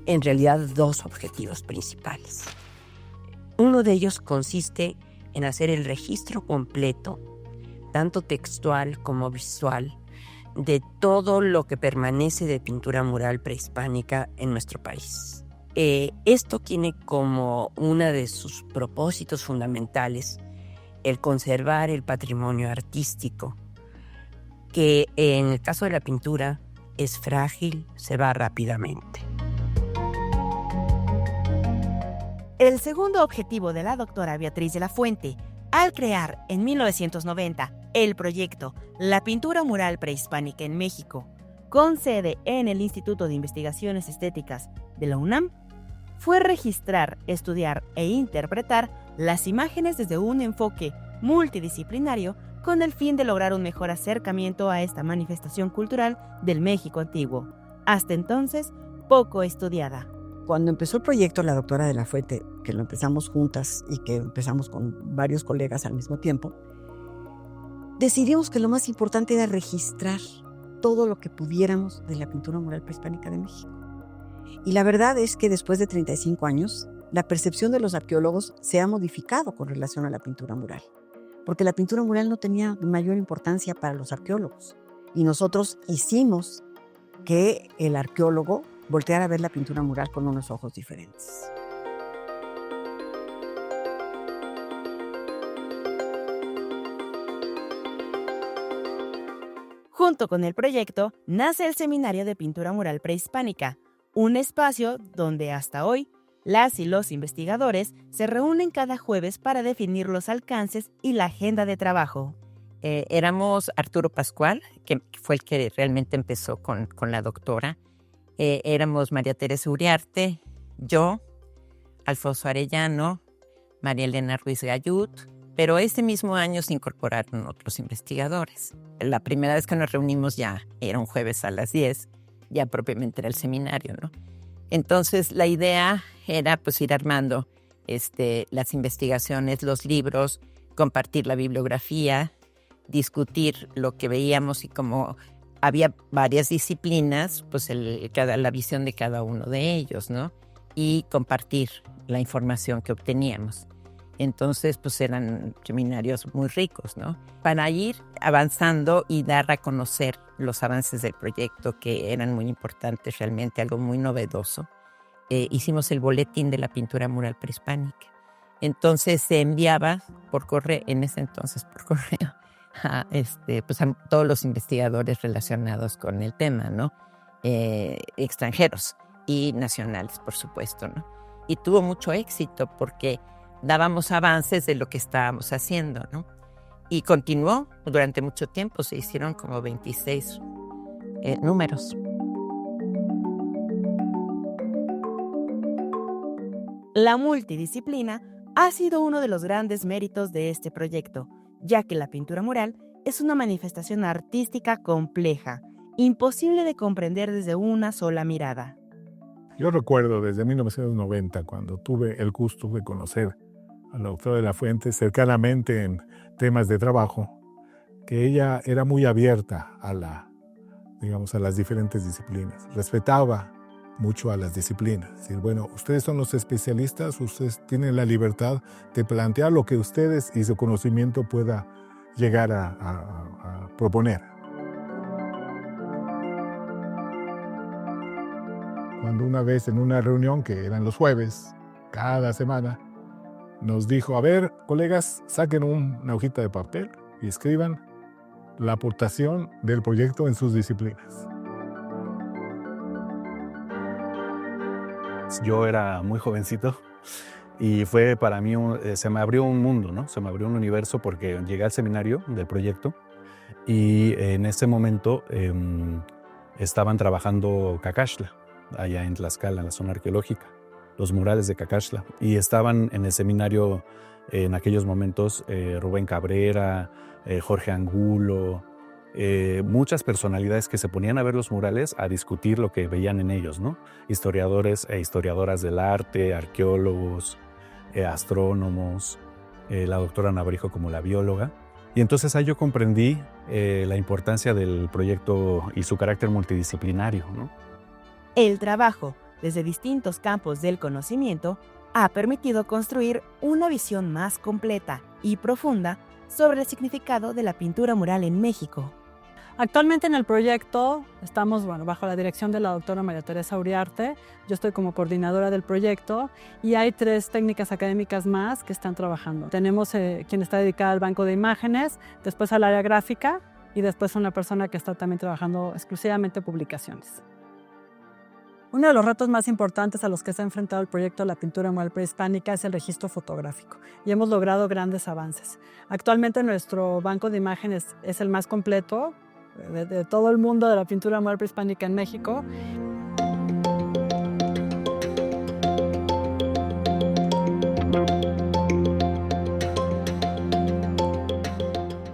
en realidad dos objetivos principales. Uno de ellos consiste en hacer el registro completo, tanto textual como visual, de todo lo que permanece de pintura mural prehispánica en nuestro país. Esto tiene como uno de sus propósitos fundamentales el conservar el patrimonio artístico, que en el caso de la pintura es frágil, se va rápidamente. El segundo objetivo de la doctora Beatriz de la Fuente, al crear en 1990 el proyecto La Pintura Mural Prehispánica en México, con sede en el Instituto de Investigaciones Estéticas de la UNAM, fue registrar, estudiar e interpretar las imágenes desde un enfoque multidisciplinario con el fin de lograr un mejor acercamiento a esta manifestación cultural del México antiguo, hasta entonces poco estudiada. Cuando empezó el proyecto la doctora de la Fuente, que lo empezamos juntas y que empezamos con varios colegas al mismo tiempo, decidimos que lo más importante era registrar todo lo que pudiéramos de la pintura mural prehispánica de México. Y la verdad es que después de 35 años, la percepción de los arqueólogos se ha modificado con relación a la pintura mural, porque la pintura mural no tenía mayor importancia para los arqueólogos. Y nosotros hicimos que el arqueólogo volteara a ver la pintura mural con unos ojos diferentes. Junto con el proyecto, nace el Seminario de Pintura Mural Prehispánica, un espacio donde hasta hoy las y los investigadores se reúnen cada jueves para definir los alcances y la agenda de trabajo. Éramos Arturo Pascual, que fue el que realmente empezó con la doctora. Éramos María Teresa Uriarte, yo, Alfonso Arellano, María Elena Ruiz Gayut, pero ese mismo año se incorporaron otros investigadores. La primera vez que nos reunimos ya era un jueves a las 10, ya propiamente era el seminario, ¿no? Entonces la idea era pues ir armando las investigaciones, los libros, compartir la bibliografía, discutir lo que veíamos y como había varias disciplinas, pues la visión de cada uno de ellos, ¿no? Y compartir la información que obteníamos. Entonces, pues eran seminarios muy ricos, ¿no? Para ir avanzando y dar a conocer los avances del proyecto, que eran muy importantes, realmente algo muy novedoso. Hicimos el boletín de la pintura mural prehispánica. Entonces se enviaba por correo, en ese entonces por correo, a todos los investigadores relacionados con el tema, ¿no? Extranjeros y nacionales, por supuesto, ¿no? Y tuvo mucho éxito porque dábamos avances de lo que estábamos haciendo, ¿no? Y continuó durante mucho tiempo, se hicieron como 26 números. La multidisciplina ha sido uno de los grandes méritos de este proyecto, ya que la pintura mural es una manifestación artística compleja, imposible de comprender desde una sola mirada. Yo recuerdo desde 1990, cuando tuve el gusto de conocer a la doctora de la Fuente cercanamente en temas de trabajo, que ella era muy abierta a las diferentes disciplinas. Respetaba mucho a las disciplinas. Es decir, bueno, ustedes son los especialistas, ustedes tienen la libertad de plantear lo que ustedes y su conocimiento pueda llegar a proponer. Cuando una vez en una reunión, que eran los jueves, cada semana, nos dijo, a ver, colegas, saquen una hojita de papel y escriban la aportación del proyecto en sus disciplinas. Yo era muy jovencito y fue para mí, se me abrió un mundo, ¿no? Se me abrió un universo porque llegué al seminario del proyecto y en ese momento estaban trabajando Cacaxtla, allá en Tlaxcala, en la zona arqueológica, los murales de Cacaxtla. Y estaban en el seminario en aquellos momentos Rubén Cabrera, Jorge Angulo, muchas personalidades que se ponían a ver los murales, a discutir lo que veían en ellos, ¿no? Historiadores e historiadoras del arte, arqueólogos, astrónomos, la doctora Nabrijo como la bióloga. Y entonces ahí yo comprendí la importancia del proyecto y su carácter multidisciplinario, ¿no? El trabajo desde distintos campos del conocimiento, ha permitido construir una visión más completa y profunda sobre el significado de la pintura mural en México. Actualmente en el proyecto estamos bajo la dirección de la doctora María Teresa Uriarte. Yo estoy como coordinadora del proyecto y hay 3 técnicas académicas más que están trabajando. Tenemos quien está dedicada al banco de imágenes, después al área gráfica y después una persona que está también trabajando exclusivamente publicaciones. Uno de los retos más importantes a los que se ha enfrentado el proyecto de la pintura mural prehispánica es el registro fotográfico y hemos logrado grandes avances. Actualmente nuestro banco de imágenes es el más completo de todo el mundo de la pintura mural prehispánica en México.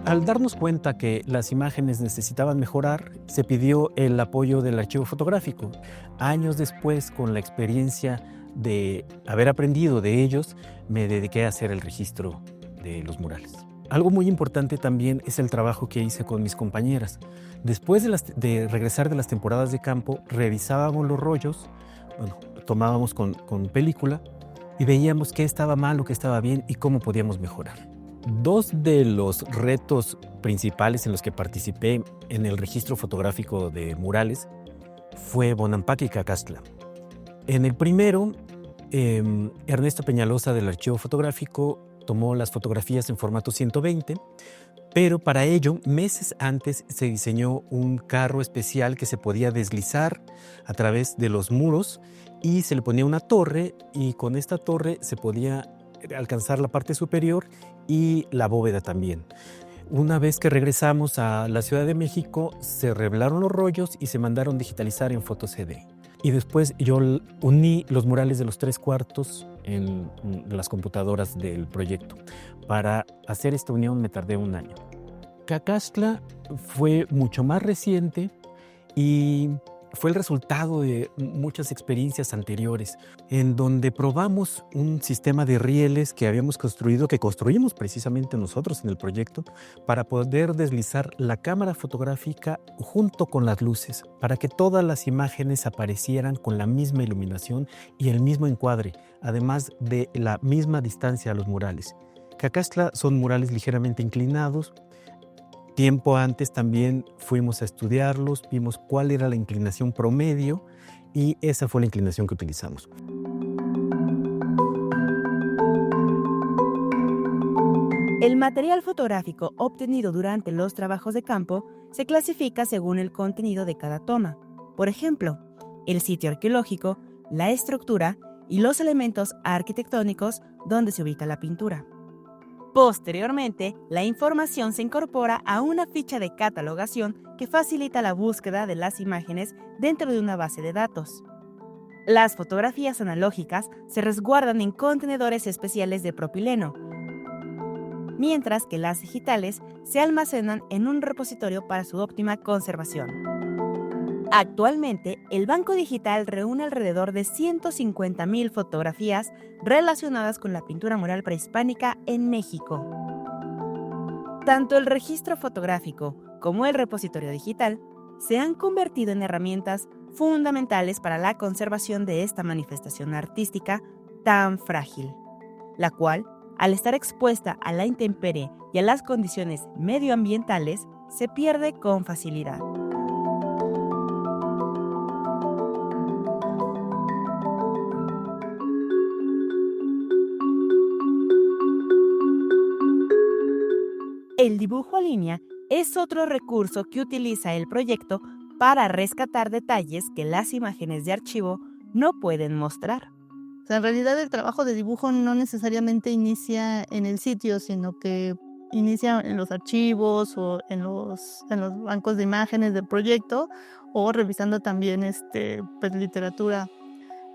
Al darnos cuenta que las imágenes necesitaban mejorar, se pidió el apoyo del archivo fotográfico. Años después, con la experiencia de haber aprendido de ellos, me dediqué a hacer el registro de los murales. Algo muy importante también es el trabajo que hice con mis compañeras. Después de regresar de las temporadas de campo, revisábamos los rollos, tomábamos con película y veíamos qué estaba mal o qué estaba bien y cómo podíamos mejorar. 2 de los retos principales en los que participé en el registro fotográfico de murales fue Bonampak y Cacastla. En el primero, Ernesto Peñalosa del archivo fotográfico tomó las fotografías en formato 120, pero para ello, meses antes se diseñó un carro especial que se podía deslizar a través de los muros y se le ponía una torre y con esta torre se podía alcanzar la parte superior y la bóveda también. Una vez que regresamos a la Ciudad de México, se revelaron los rollos y se mandaron digitalizar en Foto CD. Y después yo uní los murales de los 3/4 en las computadoras del proyecto. Para hacer esta unión me tardé 1 año. Cacastla fue mucho más reciente y fue el resultado de muchas experiencias anteriores, en donde probamos un sistema de rieles que habíamos construido, que construimos precisamente nosotros en el proyecto, para poder deslizar la cámara fotográfica junto con las luces, para que todas las imágenes aparecieran con la misma iluminación y el mismo encuadre, además de la misma distancia a los murales. Cacastla son murales ligeramente inclinados. Tiempo antes también fuimos a estudiarlos, vimos cuál era la inclinación promedio y esa fue la inclinación que utilizamos. El material fotográfico obtenido durante los trabajos de campo se clasifica según el contenido de cada toma. Por ejemplo, el sitio arqueológico, la estructura y los elementos arquitectónicos donde se ubica la pintura. Posteriormente, la información se incorpora a una ficha de catalogación que facilita la búsqueda de las imágenes dentro de una base de datos. Las fotografías analógicas se resguardan en contenedores especiales de propileno, mientras que las digitales se almacenan en un repositorio para su óptima conservación. Actualmente, el Banco Digital reúne alrededor de 150,000 fotografías relacionadas con la pintura mural prehispánica en México. Tanto el registro fotográfico como el repositorio digital se han convertido en herramientas fundamentales para la conservación de esta manifestación artística tan frágil, la cual, al estar expuesta a la intemperie y a las condiciones medioambientales, se pierde con facilidad. El dibujo a línea es otro recurso que utiliza el proyecto para rescatar detalles que las imágenes de archivo no pueden mostrar. O sea, en realidad el trabajo de dibujo no necesariamente inicia en el sitio, sino que inicia en los archivos o en los bancos de imágenes del proyecto o revisando también pues, literatura,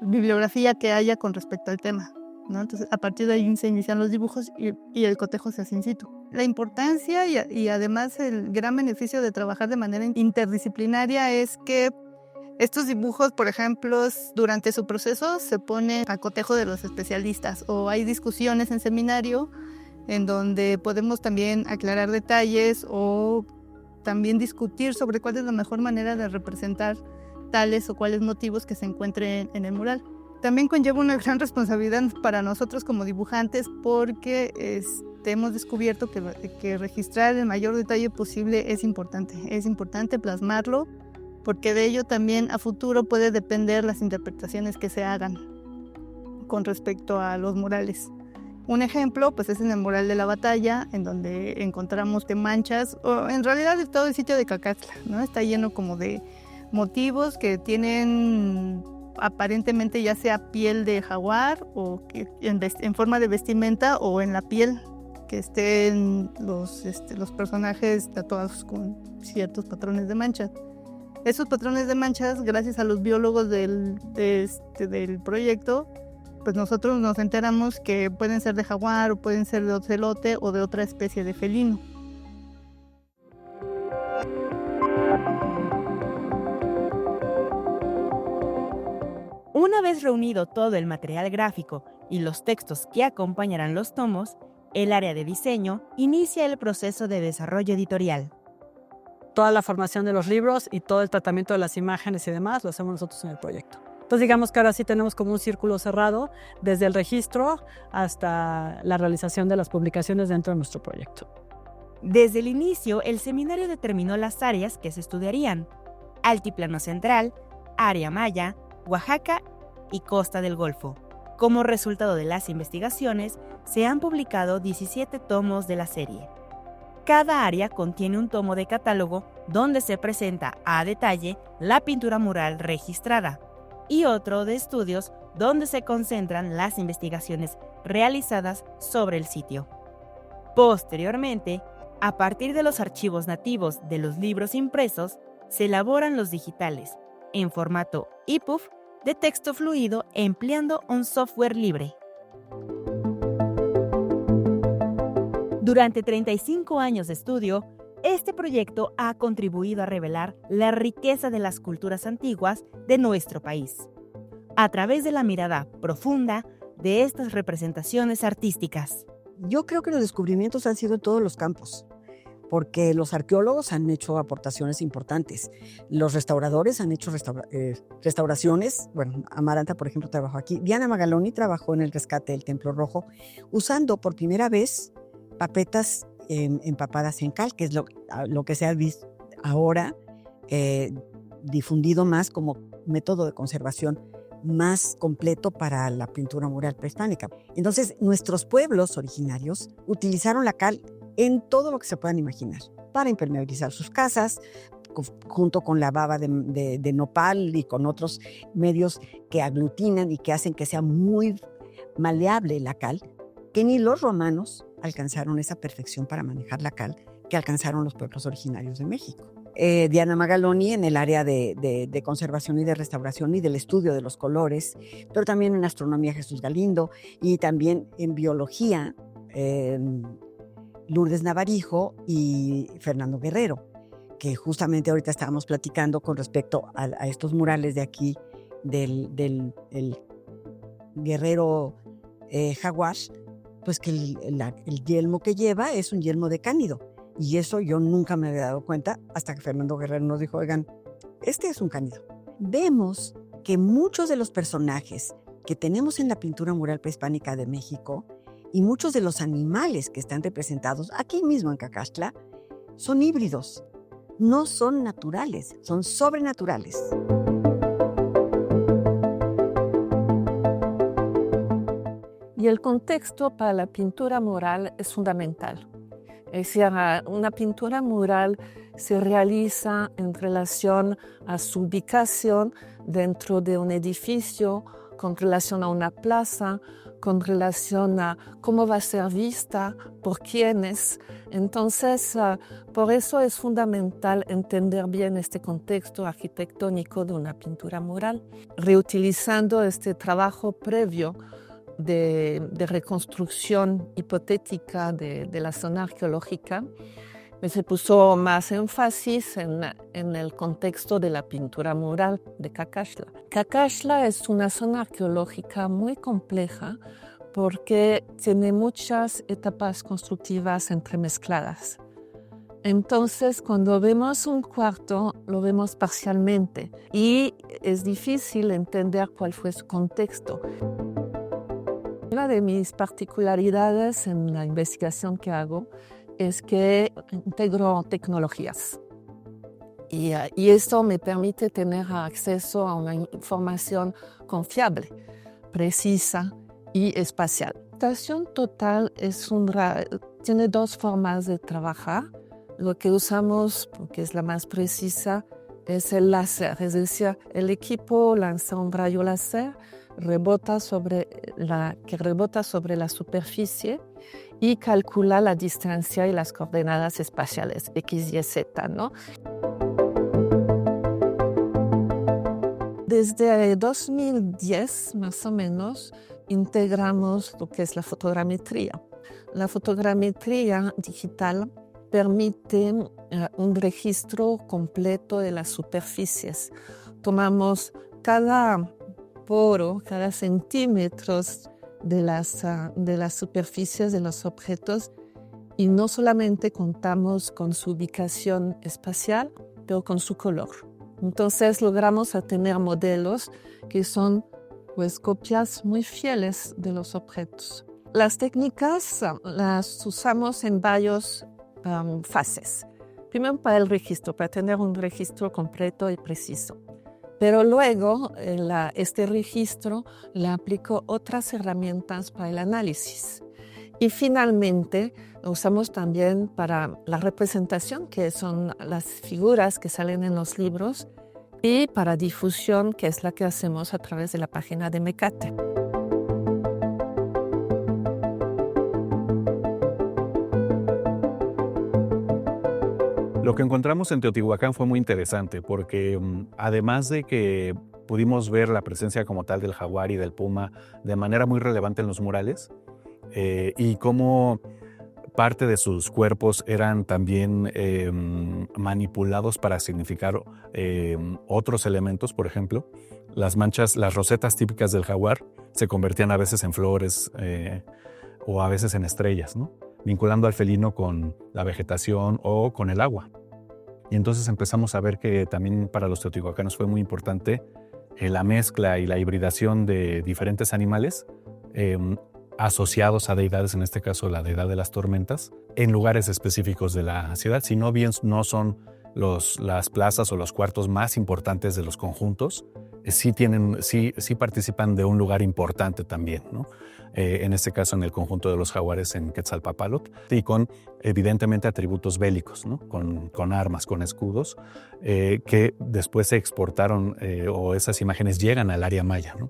bibliografía que haya con respecto al tema, ¿no? Entonces, a partir de ahí se inician los dibujos y el cotejo se hace in situ. La importancia y además el gran beneficio de trabajar de manera interdisciplinaria es que estos dibujos, por ejemplo, durante su proceso se ponen a cotejo de los especialistas o hay discusiones en seminario en donde podemos también aclarar detalles o también discutir sobre cuál es la mejor manera de representar tales o cuales motivos que se encuentren en el mural. También conlleva una gran responsabilidad para nosotros como dibujantes porque hemos descubierto que registrar el mayor detalle posible es importante. Es importante plasmarlo porque de ello también a futuro puede depender las interpretaciones que se hagan con respecto a los murales. Un ejemplo pues es en el mural de la batalla, en donde encontramos de manchas, o en realidad de todo el sitio de Cacaxtla, ¿no? Está lleno como de motivos que tienen aparentemente ya sea piel de jaguar o que en forma de vestimenta o en la piel, que estén los personajes tatuados con ciertos patrones de manchas. Esos patrones de manchas, gracias a los biólogos del proyecto, pues nosotros nos enteramos que pueden ser de jaguar o pueden ser de ocelote o de otra especie de felino. Una vez reunido todo el material gráfico y los textos que acompañarán los tomos, el área de diseño inicia el proceso de desarrollo editorial. Toda la formación de los libros y todo el tratamiento de las imágenes y demás lo hacemos nosotros en el proyecto. Entonces digamos que ahora sí tenemos como un círculo cerrado desde el registro hasta la realización de las publicaciones dentro de nuestro proyecto. Desde el inicio, el seminario determinó las áreas que se estudiarían: Altiplano Central, Área Maya, Oaxaca y Costa del Golfo. Como resultado de las investigaciones, se han publicado 17 tomos de la serie. Cada área contiene un tomo de catálogo donde se presenta a detalle la pintura mural registrada y otro de estudios donde se concentran las investigaciones realizadas sobre el sitio. Posteriormente, a partir de los archivos nativos de los libros impresos, se elaboran los digitales en formato EPUB de texto fluido empleando un software libre. Durante 35 años de estudio, este proyecto ha contribuido a revelar la riqueza de las culturas antiguas de nuestro país, a través de la mirada profunda de estas representaciones artísticas. Yo creo que los descubrimientos han sido en todos los campos, porque los arqueólogos han hecho aportaciones importantes, los restauradores han hecho restauraciones. Bueno, Amaranta, por ejemplo, trabajó aquí. Diana Magaloni trabajó en el rescate del Templo Rojo, usando por primera vez papetas empapadas en cal, que es lo que se ha visto ahora difundido más como método de conservación más completo para la pintura mural prehispánica. Entonces, nuestros pueblos originarios utilizaron la cal en todo lo que se puedan imaginar, para impermeabilizar sus casas, junto con la baba de nopal y con otros medios que aglutinan y que hacen que sea muy maleable la cal, que ni los romanos alcanzaron esa perfección para manejar la cal que alcanzaron los pueblos originarios de México. Diana Magaloni en el área de conservación y de restauración y del estudio de los colores, pero también en astronomía Jesús Galindo y también en biología Lourdes Navarijo y Fernando Guerrero, que justamente ahorita estábamos platicando con respecto a estos murales de aquí del guerrero jaguar, pues que el yelmo que lleva es un yelmo de cánido. Y eso yo nunca me había dado cuenta hasta que Fernando Guerrero nos dijo, oigan, este es un cánido. Vemos que muchos de los personajes que tenemos en la pintura mural prehispánica de México y muchos de los animales que están representados aquí mismo en Cacaxtla son híbridos, no son naturales, son sobrenaturales. Y el contexto para la pintura mural es fundamental. Es decir, una pintura mural se realiza en relación a su ubicación dentro de un edificio, con relación a una plaza, con relación a cómo va a ser vista, por quiénes. Entonces, por eso es fundamental entender bien este contexto arquitectónico de una pintura mural, reutilizando este trabajo previo de reconstrucción hipotética de la zona arqueológica. Se puso más énfasis en el contexto de la pintura mural de Cacaxtla. Cacaxtla es una zona arqueológica muy compleja porque tiene muchas etapas constructivas entremezcladas. Entonces, cuando vemos un cuarto, lo vemos parcialmente y es difícil entender cuál fue su contexto. Una de mis particularidades en la investigación que hago es que integro tecnologías. Y esto me permite tener acceso a una información confiable, precisa y espacial. La computación total tiene dos formas de trabajar. Lo que usamos, porque es la más precisa, es el láser. Es decir, el equipo lanza un rayo láser que rebota sobre la superficie y calcula la distancia y las coordenadas espaciales, X, Y, Z, ¿no? Desde 2010, más o menos, integramos lo que es la fotogrametría. La fotogrametría digital permite un registro completo de las superficies. Tomamos cada poro, cada centímetro de las superficies de los objetos y no solamente contamos con su ubicación espacial, pero con su color. Entonces logramos tener modelos que son pues, copias muy fieles de los objetos. Las técnicas las usamos en varias fases. Primero para el registro, para tener un registro completo y preciso. Pero luego este registro le aplico otras herramientas para el análisis. Y finalmente lo usamos también para la representación, que son las figuras que salen en los libros, y para difusión, que es la que hacemos a través de la página de Mecate. Lo que encontramos en Teotihuacán fue muy interesante porque además de que pudimos ver la presencia como tal del jaguar y del puma de manera muy relevante en los murales y cómo parte de sus cuerpos eran también manipulados para significar otros elementos, por ejemplo, las manchas, las rosetas típicas del jaguar se convertían a veces en flores o a veces en estrellas, ¿no? Vinculando al felino con la vegetación o con el agua. Y entonces empezamos a ver que también para los teotihuacanos fue muy importante la mezcla y la hibridación de diferentes animales asociados a deidades, en este caso la deidad de las tormentas, en lugares específicos de la ciudad, si no bien no son las plazas o los cuartos más importantes de los conjuntos, sí participan de un lugar importante también, ¿no? En este caso en el conjunto de los jaguares en Quetzalpapalotl y con evidentemente atributos bélicos, ¿no? Con armas, con escudos que después se exportaron o esas imágenes llegan al área maya, ¿no?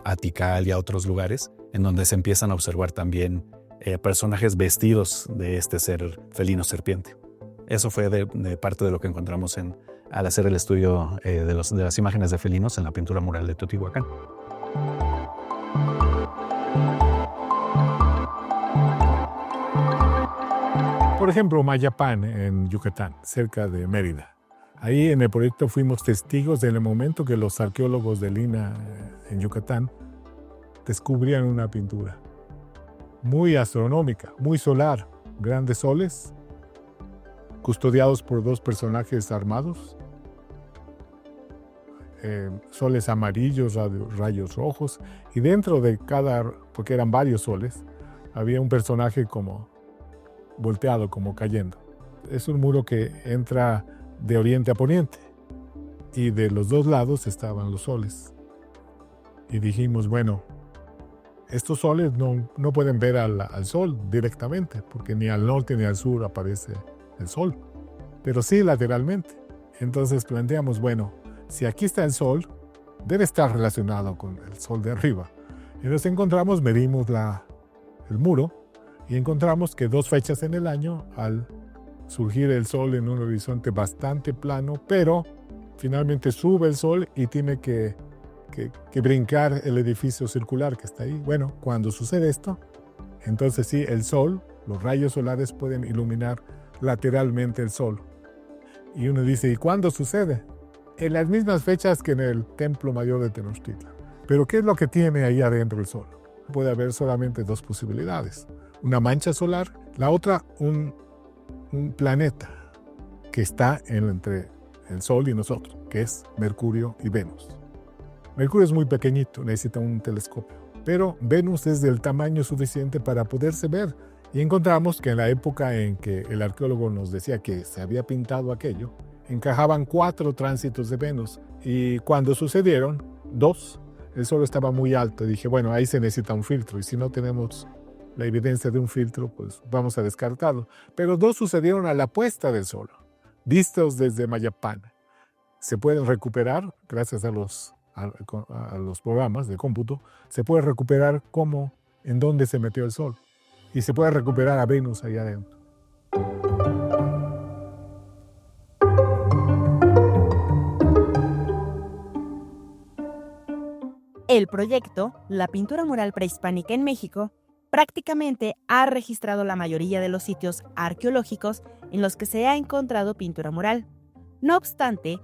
A Tikal y a otros lugares en donde se empiezan a observar también personajes vestidos de este ser felino serpiente. Eso fue de parte de lo que encontramos al hacer el estudio de las imágenes de felinos en la pintura mural de Teotihuacán. Por ejemplo, Mayapán, en Yucatán, cerca de Mérida. Ahí en el proyecto fuimos testigos del momento que los arqueólogos del INAH en Yucatán descubrían una pintura muy astronómica, muy solar, grandes soles, custodiados por dos personajes armados, soles amarillos, rayos rojos, y dentro de porque eran varios soles, había un personaje como volteado, como cayendo. Es un muro que entra de oriente a poniente y de los dos lados estaban los soles. Y dijimos, bueno, estos soles no pueden ver al sol directamente, porque ni al norte ni al sur aparece el sol, pero sí lateralmente. Entonces planteamos, bueno, si aquí está el sol, debe estar relacionado con el sol de arriba. Entonces medimos el muro y encontramos que 2 fechas en el año, al surgir el sol en un horizonte bastante plano, pero finalmente sube el sol y tiene que brincar el edificio circular que está ahí. Bueno, cuando sucede esto, entonces sí, el sol, los rayos solares pueden iluminar lateralmente el sol. Y uno dice, ¿y cuándo sucede? En las mismas fechas que en el Templo Mayor de Tenochtitlan. Pero ¿qué es lo que tiene ahí adentro el sol? Puede haber solamente 2 posibilidades. Una mancha solar, la otra un un planeta que está entre el Sol y nosotros, que es Mercurio y Venus. Mercurio es muy pequeñito, necesita un telescopio, pero Venus es del tamaño suficiente para poderse ver. Y encontramos que en la época en que el arqueólogo nos decía que se había pintado aquello, encajaban 4 tránsitos de Venus, y cuando sucedieron 2, el Sol estaba muy alto. Dije, bueno, ahí se necesita un filtro, y si no tenemos la evidencia de un filtro, pues vamos a descartarlo. Pero 2 sucedieron a la puesta del Sol, vistos desde Mayapana. Se pueden recuperar, gracias a los programas de cómputo, se puede recuperar cómo, en dónde se metió el Sol. Y se puede recuperar a Venus ahí adentro. El proyecto, la pintura mural prehispánica en México, prácticamente ha registrado la mayoría de los sitios arqueológicos en los que se ha encontrado pintura mural. No obstante,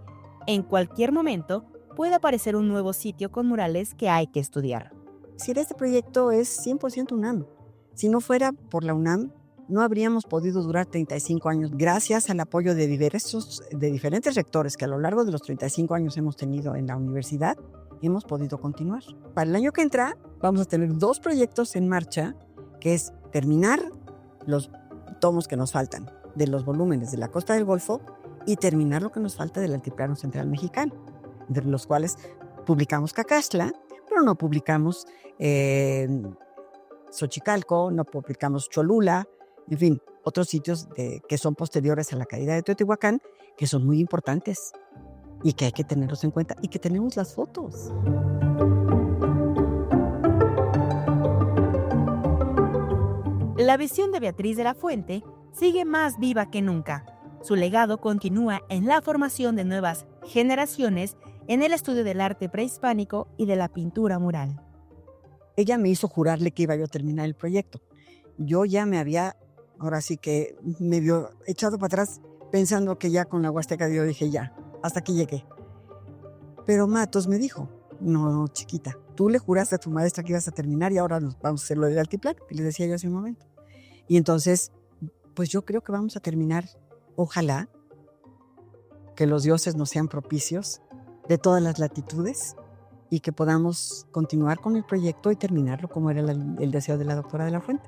en cualquier momento puede aparecer un nuevo sitio con murales que hay que estudiar. Si este proyecto es 100% UNAM. Si no fuera por la UNAM, no habríamos podido durar 35 años. Gracias al apoyo de diferentes rectores que a lo largo de los 35 años hemos tenido en la universidad, hemos podido continuar. Para el año que entra, vamos a tener 2 proyectos en marcha, que es terminar los tomos que nos faltan de los volúmenes de la Costa del Golfo y terminar lo que nos falta del Altiplano Central Mexicano, de los cuales publicamos Cacaxtla, pero no publicamos Xochicalco, no publicamos Cholula, en fin, otros sitios que son posteriores a la caída de Teotihuacán, que son muy importantes y que hay que tenerlos en cuenta y que tenemos las fotos. La visión de Beatriz de la Fuente sigue más viva que nunca. Su legado continúa en la formación de nuevas generaciones en el estudio del arte prehispánico y de la pintura mural. Ella me hizo jurarle que iba yo a terminar el proyecto. Yo ya me había, ahora sí que medio echado para atrás pensando que ya con la Huasteca yo dije ya, hasta aquí llegué. Pero Matos me dijo, no, chiquita, tú le juraste a tu maestra que ibas a terminar y ahora nos vamos a hacer lo del altiplano, que les decía yo hace un momento. Y entonces, pues yo creo que vamos a terminar, ojalá, que los dioses nos sean propicios de todas las latitudes y que podamos continuar con el proyecto y terminarlo como era el deseo de la doctora de la Fuente.